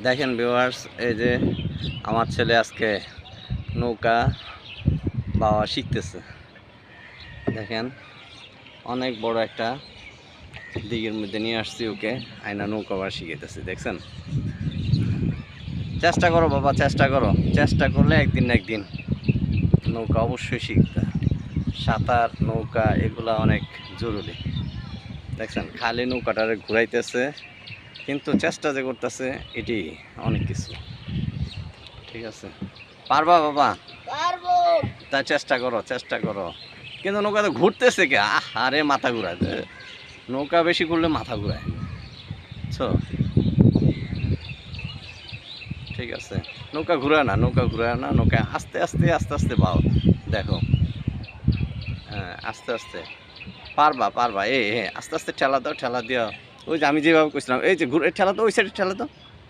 দেখেন ভিউয়ার্স, এই যে আমার ছেলে আজকে নৌকা বাওয়া শিখতেছে। দেখেন অনেক বড় একটা দিঘির মধ্যে নিয়ে আসছি ওকে, আয়না নৌকা বাওয়া শিখাইতেছে। দেখছেন, চেষ্টা করো বাবা, চেষ্টা করো, চেষ্টা করলে একদিন না একদিন নৌকা অবশ্যই শিখতে। সাঁতার, নৌকা এগুলা অনেক জরুরি। দেখছেন খালি নৌকাটারে ঘুরাইতেছে, কিন্তু চেষ্টা যে করতেছে এটি অনেক কিছু। ঠিক আছে, পারবা বাবা? পারবো। তা চেষ্টা করো, চেষ্টা করো। কিন্তু নৌকা তো ঘুরতেছে কে? আরে মাথা ঘুরায়, নৌকা বেশি ঘুরলে মাথা ঘুরায়, বুঝছো? ঠিক আছে, নৌকা ঘুরায় না, নৌকা ঘুরায় না, নৌকা আস্তে আস্তে আস্তে আস্তে বাও। দেখো, হ্যাঁ আস্তে আস্তে পারবা, পারবা। আস্তে আস্তে ঠেলা দাও, ঠেলা দিও। ওই যে আমি যেভাবে কইছিলাম, এই যে ঘুরে ঠেলা তো, ওই সাইডে ঠেলা তো।